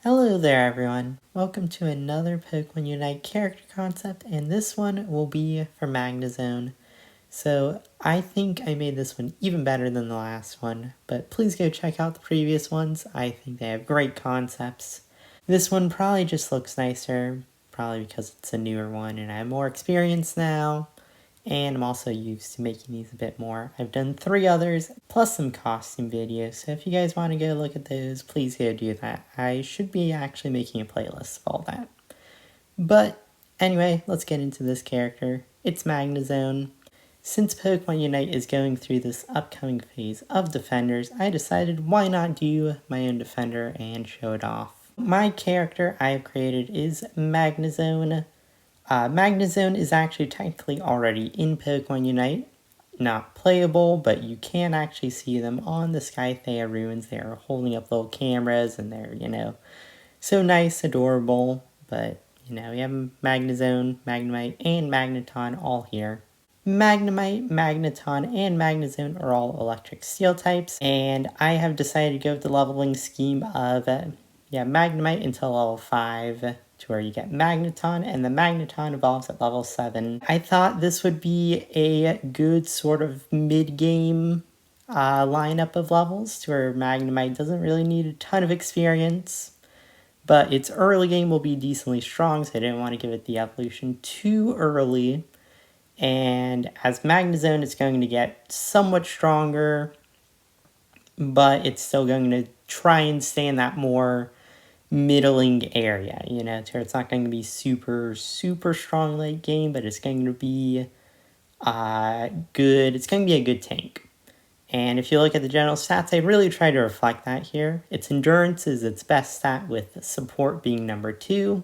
Hello there everyone, welcome to another Pokemon Unite character concept, and this one will be for Magnezone. So I think I made this one even better than the last one, but please go check out the previous ones. I think they have great concepts. This one probably just looks nicer, probably because it's a newer one and I have more experience now. And I'm also used to making these a bit more. I've done 3 others, plus some costume videos, so if you guys want to go look at those, please go do that. I should be actually making a playlist of all that. But anyway, let's get into this character. It's Magnezone. Since Pokemon Unite is going through this upcoming phase of Defenders, I decided why not do my own Defender and show it off. My character I have created is Magnezone. Magnezone is actually technically already in Pokemon Unite. Not playable, but you can actually see them on the Skythea ruins. They are holding up little cameras and they're, so nice, adorable. But, we have Magnezone, Magnemite, and Magneton all here. Magnemite, Magneton, and Magnezone are all electric steel types, and I have decided to go with the leveling scheme of, Magnemite until level 5, to where you get Magneton, and the Magneton evolves at level 7. I thought this would be a good sort of mid-game lineup of levels, to where Magnemite doesn't really need a ton of experience, but its early game will be decently strong, so I didn't want to give it the evolution too early. And as Magnezone, it's going to get somewhat stronger, but it's still going to try and stay in that more middling area, to where it's not going to be super strong late game, but it's going to be good. It's going to be a good tank. And if you look at the general stats, I really try to reflect that here. Its endurance is its best stat, with support being number 2,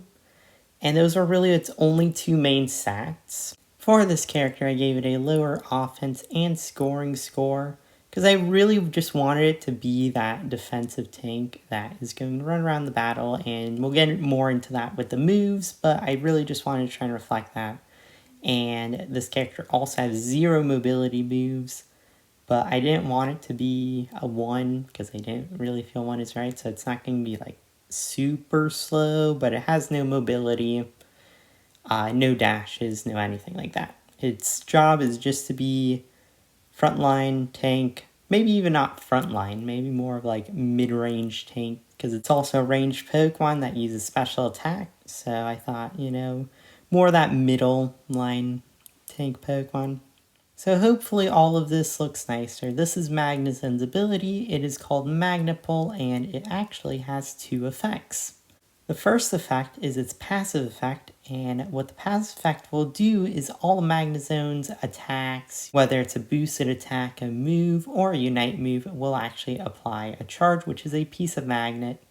and those are really its only 2 main stats. For this character, I gave it a lower offense and scoring score, because I really just wanted it to be that defensive tank that is going to run around the battle, and we'll get more into that with the moves, but I really just wanted to try and reflect that. And this character also has 0 mobility moves, but I didn't want it to be a 1, because I didn't really feel 1 is right, so it's not going to be like super slow, but it has no mobility, no dashes, no anything like that. Its job is just to be frontline tank, maybe even not frontline, maybe more of like mid-range tank, because it's also a ranged Pokemon that uses special attack, so I thought, more of that middle line tank Pokemon. So hopefully all of this looks nicer. This is Magnezone's ability. It is called Magnapole, and it actually has 2 effects. The first effect is its passive effect, and what the passive effect will do is all Magnezone's attacks, whether it's a boosted attack, a move, or a unite move, will actually apply a charge, which is a piece of magnet,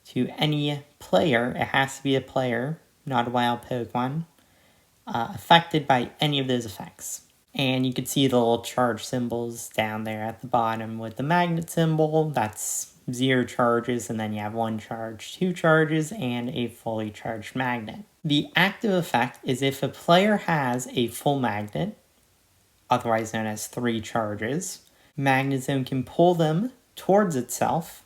to any player. It has to be a player, not a wild Pokemon, affected by any of those effects. And you can see the little charge symbols down there at the bottom with the magnet symbol. That's 0 charges, and then you have 1 charge, 2 charges, and a fully charged magnet. The active effect is if a player has a full magnet, otherwise known as 3 charges, Magnezone can pull them towards itself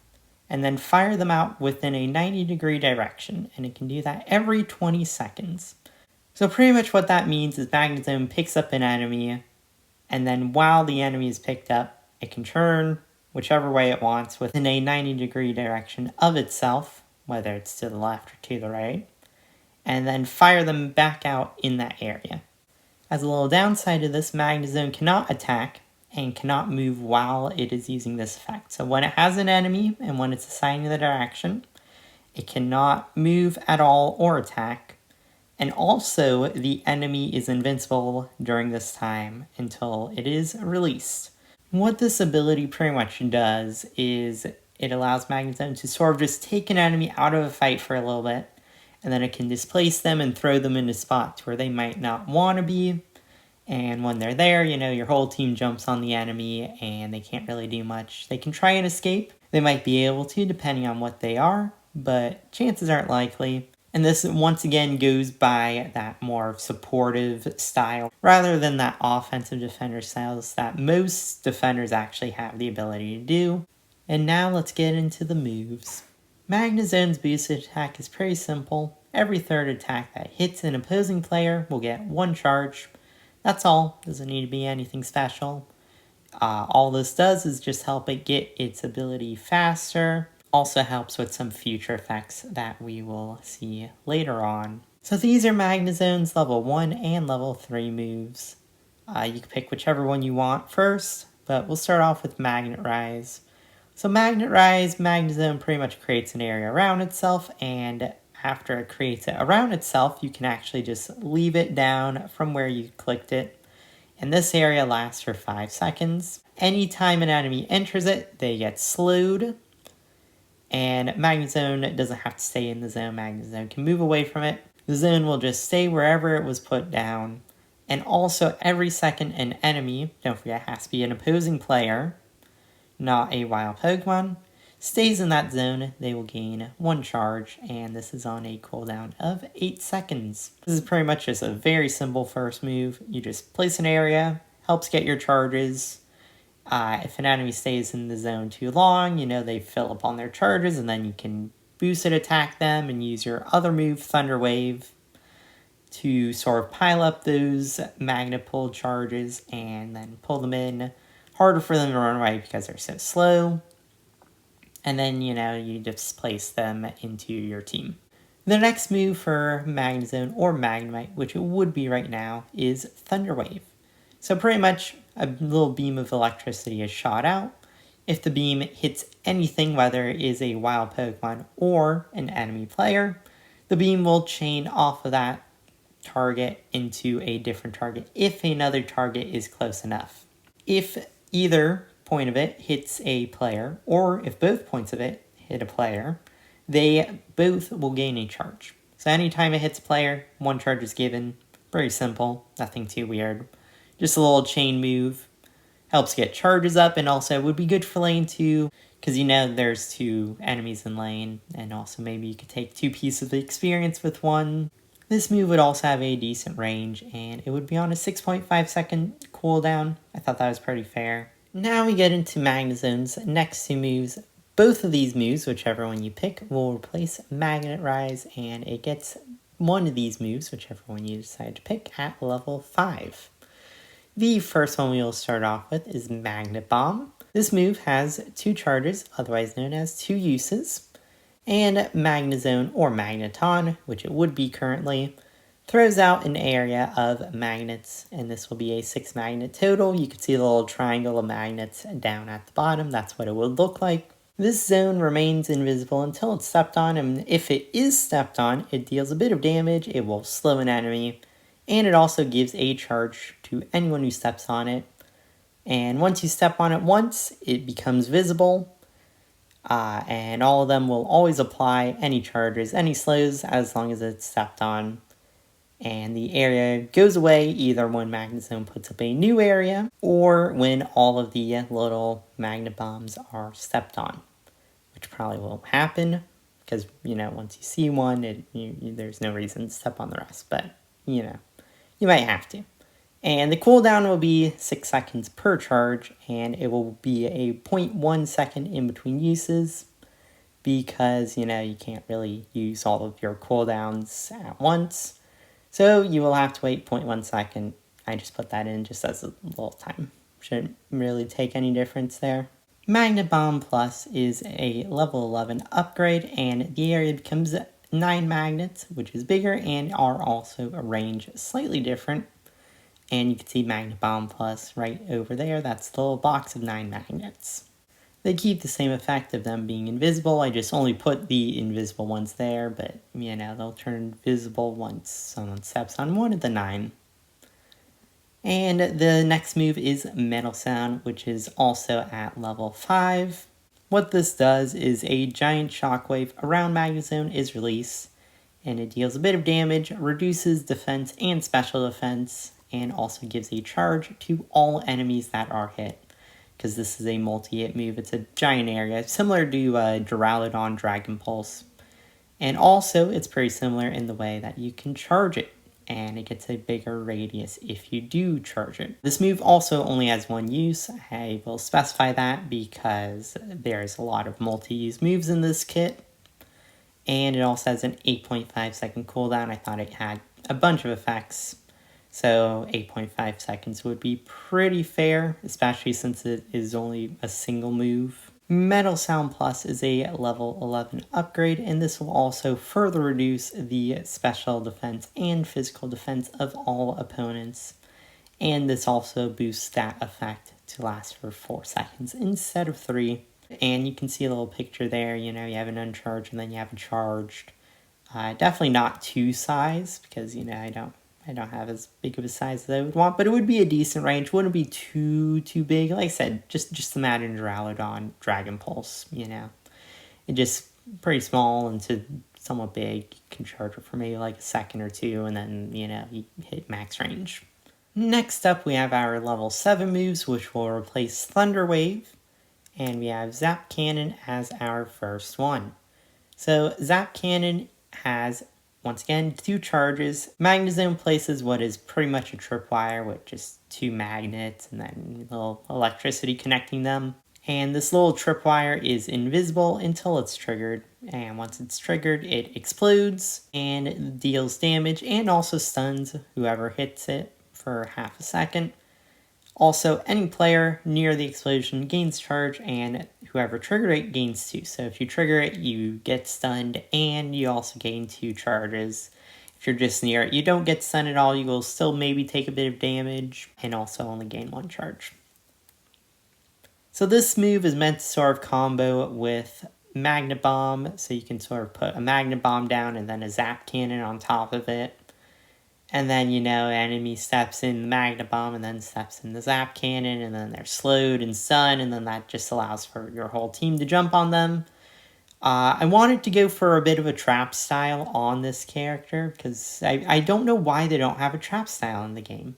and then fire them out within a 90-degree direction, and it can do that every 20 seconds. So pretty much what that means is Magnezone picks up an enemy, and then while the enemy is picked up, it can turn whichever way it wants within a 90-degree direction of itself, whether it's to the left or to the right, and then fire them back out in that area. As a little downside to this, Magnezone cannot attack and cannot move while it is using this effect. So when it has an enemy and when it's assigning the direction, it cannot move at all or attack. And also, the enemy is invincible during this time until it is released. What this ability pretty much does is it allows Magnezone to sort of just take an enemy out of a fight for a little bit, and then it can displace them and throw them into spots where they might not want to be. And when they're there, your whole team jumps on the enemy and they can't really do much. They can try and escape. They might be able to, depending on what they are, but chances aren't likely. And this, once again, goes by that more supportive style, rather than that offensive defender styles that most defenders actually have the ability to do. And now let's get into the moves. Magnezone's boosted attack is pretty simple. Every third attack that hits an opposing player will get 1 charge. That's all, doesn't need to be anything special. All this does is just help it get its ability faster. Also helps with some future effects that we will see later on. So these are Magnezone's level 1 and level 3 moves. You can pick whichever one you want first, but we'll start off with Magnet Rise. So Magnet Rise, Magnezone pretty much creates an area around itself, and after it creates it around itself, you can actually just leave it down from where you clicked it. And this area lasts for 5 seconds. Anytime an enemy enters it, they get slowed. And Magnezone doesn't have to stay in the zone. Magnezone can move away from it. The zone will just stay wherever it was put down. And also, every second an enemy, don't forget, has to be an opposing player, not a wild Pokemon, stays in that zone, they will gain 1 charge, and this is on a cooldown of 8 seconds. This is pretty much just a very simple first move. You just place an area, helps get your charges. If an enemy stays in the zone too long, they fill up on their charges, and then you can boosted attack them and use your other move, Thunder Wave, to sort of pile up those magnet pull charges and then pull them in. Harder for them to run away because they're so slow. And then, you just place them into your team. The next move for Magnezone or Magnemite, which it would be right now, is Thunder Wave. So pretty much a little beam of electricity is shot out. If the beam hits anything, whether it is a wild Pokemon or an enemy player, the beam will chain off of that target into a different target if another target is close enough. If either point of it hits a player, or if both points of it hit a player, they both will gain a charge. So anytime it hits a player, 1 charge is given. Very simple, nothing too weird. Just a little chain move. Helps get charges up, and also would be good for lane 2, because there's 2 enemies in lane, and also maybe you could take 2 pieces of experience with 1. This move would also have a decent range, and it would be on a 6.5 second cooldown. I thought that was pretty fair. Now we get into Magnezone's next 2 moves. Both of these moves, whichever one you pick, will replace Magnet Rise, and it gets one of these moves, whichever one you decide to pick, at level 5. The first one we will start off with is Magnet Bomb. This move has 2 charges, otherwise known as 2 uses, and Magnezone or Magneton, which it would be currently, throws out an area of magnets, and this will be a 6 magnet total. You can see the little triangle of magnets down at the bottom. That's what it would look like. This zone remains invisible until it's stepped on, and if it is stepped on, it deals a bit of damage. It will slow an enemy, and it also gives a charge to anyone who steps on it. And once you step on it once, it becomes visible, and all of them will always apply any charges, any slows, as long as it's stepped on. And the area goes away either when Magnezone puts up a new area, or when all of the little magnet bombs are stepped on, which probably won't happen, because, once you see one, there's no reason to step on the rest, but, you might have to. And the cooldown will be 6 seconds per charge, and it will be a 0.1 second in between uses, because, you can't really use all of your cooldowns at once. So you will have to wait 0.1 second. I just put that in just as a little time. Shouldn't really take any difference there. Magnet Bomb Plus is a level 11 upgrade, and the area becomes 9 magnets, which is bigger, and are also a range slightly different. And you can see Magnet Bomb Plus right over there. That's the little box of 9 magnets. They keep the same effect of them being invisible. I just only put the invisible ones there, but, they'll turn visible once someone steps on one of the 9. And the next move is Metal Sound, which is also at level 5. What this does is a giant shockwave around Magnezone is released, and it deals a bit of damage, reduces defense and special defense, and also gives a charge to all enemies that are hit. Because this is a multi-hit move. It's a giant area, similar to Duraludon Dragon Pulse. And also, it's pretty similar in the way that you can charge it, and it gets a bigger radius if you do charge it. This move also only has 1 use. I will specify that because there's a lot of multi-use moves in this kit. And it also has an 8.5 second cooldown. I thought it had a bunch of effects, so 8.5 seconds would be pretty fair, especially since it is only a single move. Magnezone Plus is a level 11 upgrade, and this will also further reduce the special defense and physical defense of all opponents. And this also boosts that effect to last for 4 seconds instead of 3. And you can see a little picture there, you have an uncharged and then you have a charged. Definitely not 2 size, because, I don't have as big of a size as I would want, but it would be a decent range. Wouldn't be too big. Like I said, just the Madden Duraludon Dragon Pulse, It just pretty small and to somewhat big. You can charge it for maybe like a second or two, and then, you hit max range. Next up, we have our level 7 moves, which will replace Thunder Wave. And we have Zap Cannon as our first one. So Zap Cannon has, once again, 2 charges. Magnezone places what is pretty much a tripwire with just 2 magnets and then a little electricity connecting them. And this little tripwire is invisible until it's triggered. And once it's triggered, it explodes and deals damage and also stuns whoever hits it for half a second. Also, any player near the explosion gains charge, and whoever triggered it gains 2. So if you trigger it, you get stunned, and you also gain 2 charges. If you're just near it, you don't get stunned at all. You will still maybe take a bit of damage, and also only gain 1 charge. So this move is meant to sort of combo with Magnet Bomb, so you can sort of put a Magnet Bomb down and then a Zap Cannon on top of it. And then, enemy steps in the Magnet Bomb and then steps in the Zap Cannon, and then they're slowed and stunned, and then that just allows for your whole team to jump on them. I wanted to go for a bit of a trap style on this character, because I don't know why they don't have a trap style in the game.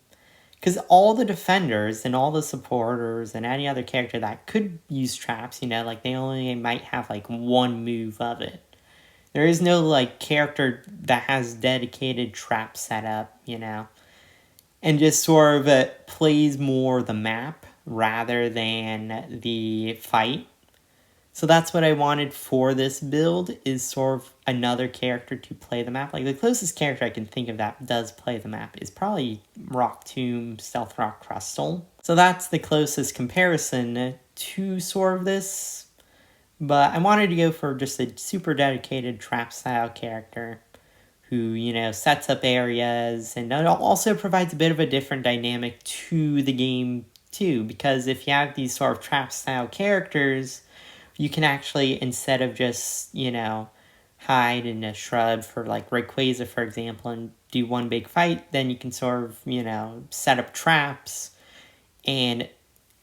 Because all the defenders and all the supporters and any other character that could use traps, like they only might have like 1 move of it. There is no, character that has dedicated trap setup, and just sort of plays more the map rather than the fight. So that's what I wanted for this build, is sort of another character to play the map. Like, the closest character I can think of that does play the map is probably Rock Tomb, Stealth Rock Crustle. So that's the closest comparison to sort of this. But I wanted to go for just a super dedicated trap-style character who, sets up areas and also provides a bit of a different dynamic to the game, too. Because if you have these sort of trap-style characters, you can actually, instead of just, hide in a shrub for, like, Rayquaza, for example, and do one big fight, then you can sort of, set up traps and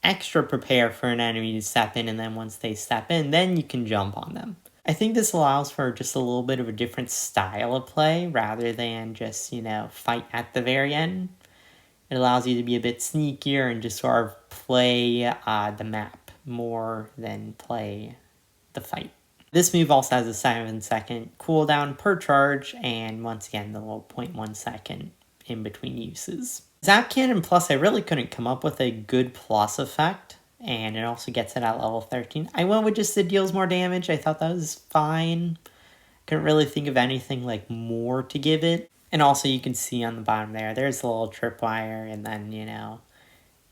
extra prepare for an enemy to step in, and then once they step in, then you can jump on them. I think this allows for just a little bit of a different style of play rather than just, fight at the very end. It allows you to be a bit sneakier and just sort of play the map more than play the fight. This move also has a 7-second cooldown per charge, and once again, the little 0.1 second in between uses. Zap Cannon Plus, I really couldn't come up with a good plus effect, and it also gets it at level 13. I went with just it deals more damage. I thought that was fine. Couldn't really think of anything more to give it. And also you can see on the bottom there's a little tripwire, and then,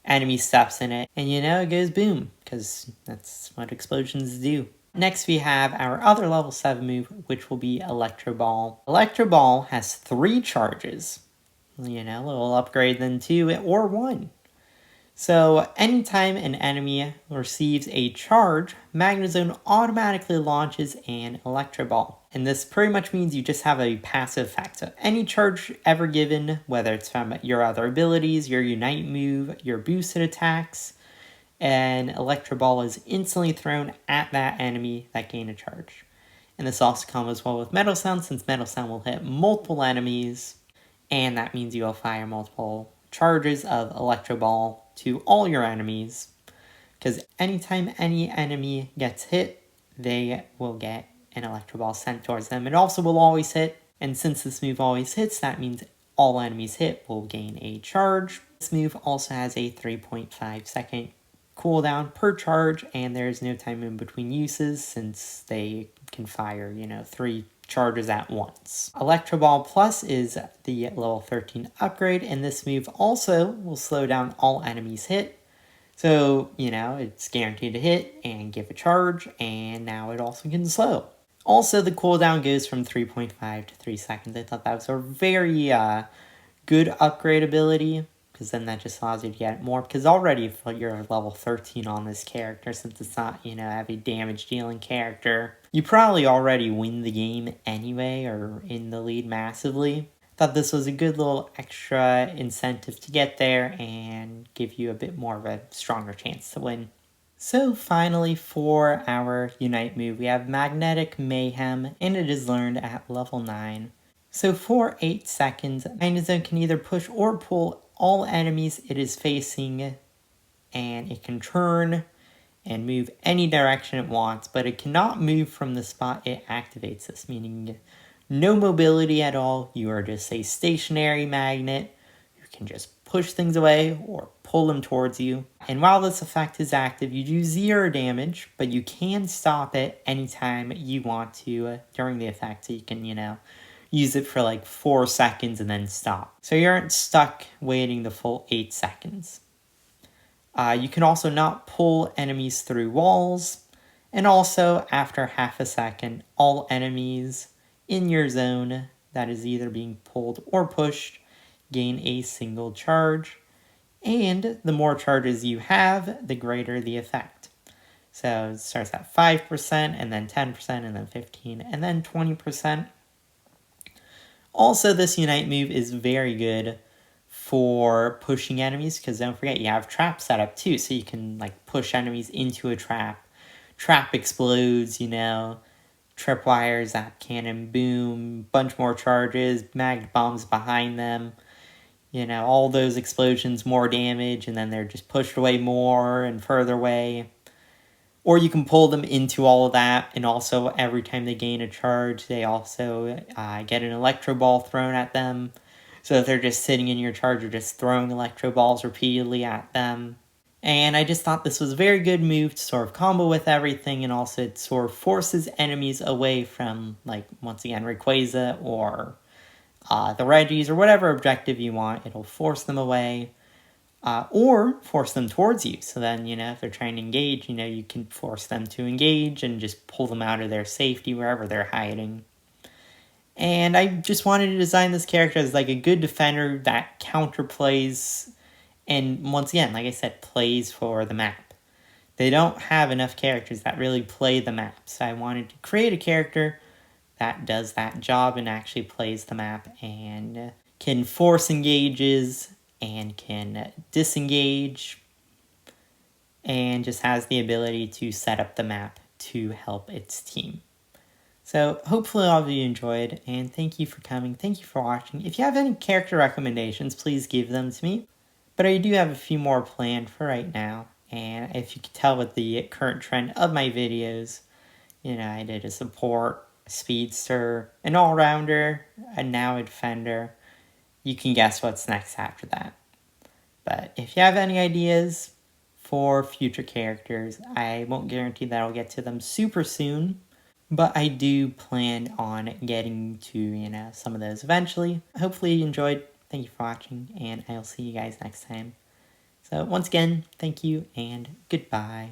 enemy steps in it, and it goes boom, because that's what explosions do. Next we have our other level 7 move, which will be Electro Ball. Electro Ball has 3 charges. A little upgrade than 2 or 1. So anytime an enemy receives a charge, Magnezone automatically launches an Electro Ball. And this pretty much means you just have a passive effect. So any charge ever given, whether it's from your other abilities, your Unite move, your boosted attacks, an Electro Ball is instantly thrown at that enemy that gain a charge. And this also comes well with Magnezone, since Magnezone will hit multiple enemies, and that means you will fire multiple charges of Electro Ball to all your enemies, because anytime any enemy gets hit, they will get an Electro Ball sent towards them. It also will always hit, and since this move always hits, that means all enemies hit will gain a charge. This move also has a 3.5 second cooldown per charge, and there's no time in between uses, since they can fire, 3 charges at once. Electro Ball Plus is the level 13 upgrade, and this move also will slow down all enemies hit. So, it's guaranteed to hit and give a charge, and now it also can slow. Also, the cooldown goes from 3.5 to 3 seconds. I thought that was a very good upgrade ability, because then that just allows you to get more. Because already, if you're level 13 on this character, since it's not, a heavy damage dealing character, you probably already win the game anyway, or in the lead massively. Thought this was a good little extra incentive to get there and give you a bit more of a stronger chance to win. So finally, for our Unite move, we have Magnetic Mayhem, and it is learned at level 9. So for 8 seconds, Magnezone can either push or pull all enemies it is facing, and it can turn and move any direction it wants, but it cannot move from the spot it activates this, meaning no mobility at all. You are just a stationary magnet. You can just push things away or pull them towards you. And while this effect is active, you do 0 damage, but you can stop it anytime you want to during the effect. So you can, use it for like 4 seconds and then stop. So you aren't stuck waiting the full 8 seconds. You can also not pull enemies through walls. And also, after half a second, all enemies in your zone that is either being pulled or pushed gain a single charge, and the more charges you have, the greater the effect. So it starts at 5%, and then 10%, and then 15%, and then 20%. Also, this Unite move is very good for pushing enemies, because don't forget, you have traps set up too, so you can push enemies into a trap. Trap explodes, tripwire, zap cannon, boom, bunch more charges, mag bombs behind them, all those explosions, more damage, and then they're just pushed away more and further away. Or you can pull them into all of that, and also every time they gain a charge, they also get an electro ball thrown at them. So if they're just sitting in your charge, you're just throwing electro balls repeatedly at them. And I just thought this was a very good move to sort of combo with everything, and also it sort of forces enemies away from, once again, Rayquaza or the Regis or whatever objective you want. It'll force them away, or force them towards you. So then, if they're trying to engage, you can force them to engage and just pull them out of their safety wherever they're hiding. And I just wanted to design this character as a good defender that counterplays, and once again, like I said, plays for the map. They don't have enough characters that really play the map, so I wanted to create a character that does that job and actually plays the map and can force engages and can disengage and just has the ability to set up the map to help its team. So hopefully all of you enjoyed, and thank you for coming. Thank you for watching. If you have any character recommendations, please give them to me. But I do have a few more planned for right now, and if you can tell with the current trend of my videos, I did a support, a speedster, an all-rounder, and now a defender. You can guess what's next after that. But if you have any ideas for future characters, I won't guarantee that I'll get to them super soon, but I do plan on getting to, some of those eventually. Hopefully you enjoyed. Thank you for watching, and I'll see you guys next time. So once again, thank you, and goodbye.